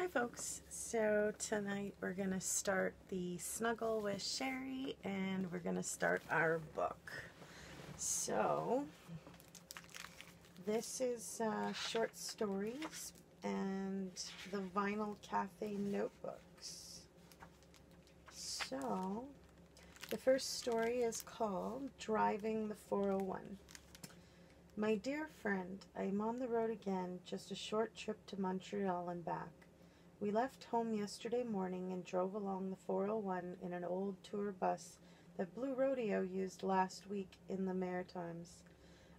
Hi folks, so tonight we're going to start the Snuggle with Sherry and we're going to start our book. So this is short stories and the Vinyl Cafe notebooks. So the first story is called Driving the 401. My dear friend, I am on the road again, just a short trip to Montreal and back. We left home yesterday morning and drove along the 401 in an old tour bus that Blue Rodeo used last week in the Maritimes.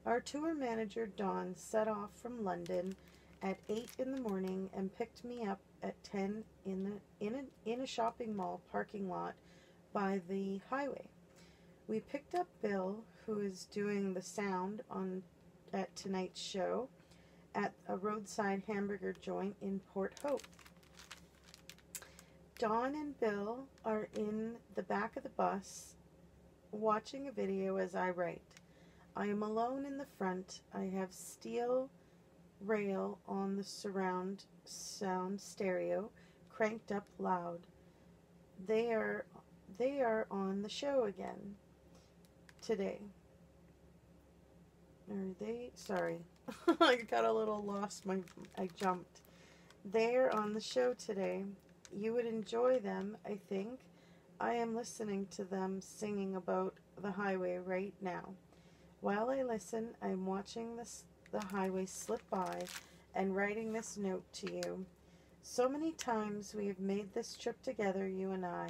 Our tour manager, Dawn, set off from London at 8 in the morning and picked me up at 10 in a shopping mall parking lot by the highway. We picked up Bill, who is doing the sound at tonight's show, at a roadside hamburger joint in Port Hope. Dawn and Bill are in the back of the bus watching a video as I write. I am alone in the front. I have steel rail on the surround sound stereo cranked up loud. They are on the show again today. Are they? Sorry. I got a little lost. I jumped. They're on the show today. You would enjoy them, I think. I am listening to them singing about the highway right now. While I listen, I am watching the highway slip by and writing this note to you. So many times we have made this trip together, you and I.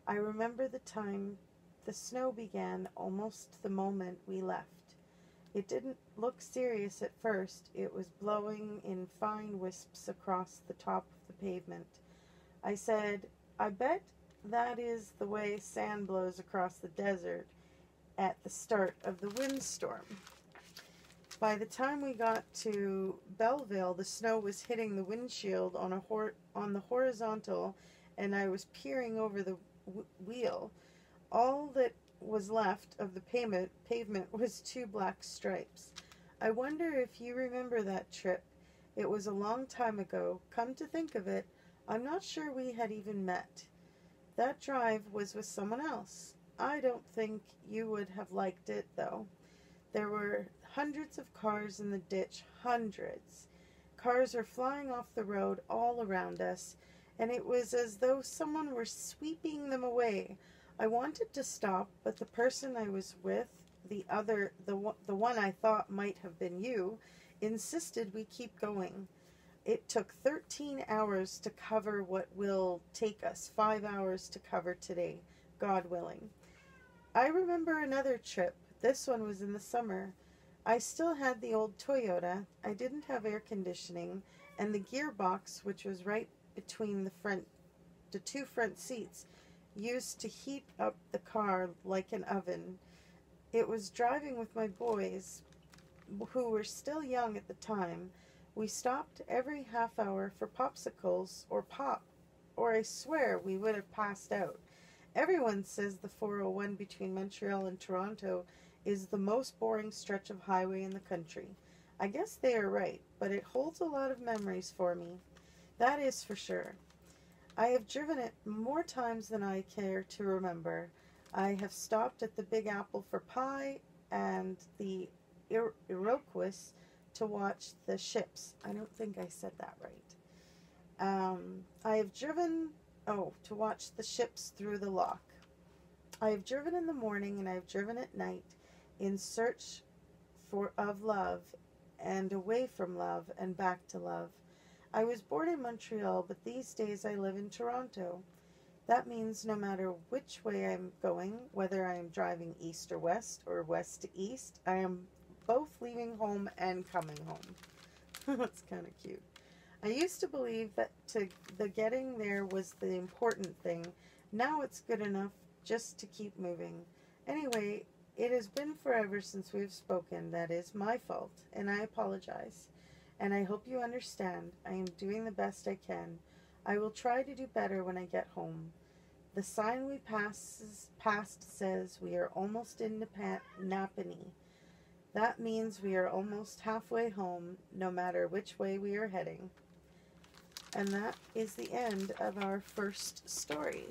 I remember the time the snow began almost the moment we left. It didn't look serious at first. It was blowing in fine wisps across the top of the pavement. I said, I bet that is the way sand blows across the desert at the start of the windstorm. By the time we got to Belleville, the snow was hitting the windshield on the horizontal, and I was peering over the wheel. All that was left of the pavement was 2 black stripes. I wonder if you remember that trip. It was a long time ago. Come to think of it, I'm not sure we had even met. That drive was with someone else. I don't think you would have liked it, though. There were hundreds of cars in the ditch, hundreds. Cars were flying off the road all around us, and it was as though someone were sweeping them away. I wanted to stop, but the person I was with, the one I thought might have been you, insisted we keep going. It took 13 hours to cover what will take us 5 hours to cover today, God willing. I remember another trip. This one was in the summer. I still had the old Toyota. I didn't have air conditioning, and the gearbox, which was right between the 2 front seats, used to heat up the car like an oven. It was driving with my boys, who were still young at the time. We stopped every half hour for popsicles or pop, or I swear we would have passed out. Everyone says the 401 between Montreal and Toronto is the most boring stretch of highway in the country. I guess they are right, but it holds a lot of memories for me. That is for sure. I have driven it more times than I care to remember. I have stopped at the Big Apple for pie and the Iroquois to watch the ships. I don't think I said that right. I have driven, to watch the ships through the lock. I have driven in the morning and I have driven at night in search of love and away from love and back to love. I was born in Montreal, but these days I live in Toronto. That means no matter which way I'm going, whether I am driving east or west to east, I am both leaving home and coming home. That's kind of cute. I used to believe that the getting there was the important thing. Now it's good enough just to keep moving. Anyway, it has been forever since we've spoken. That is my fault, and I apologize. And I hope you understand. I am doing the best I can. I will try to do better when I get home. The sign we passed says we are almost in Napanee. That means we are almost halfway home, no matter which way we are heading. And that is the end of our first story.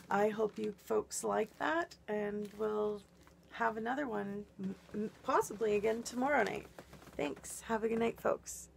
I hope you folks like that, and we'll have another one possibly again tomorrow night. Thanks. Have a good night, folks.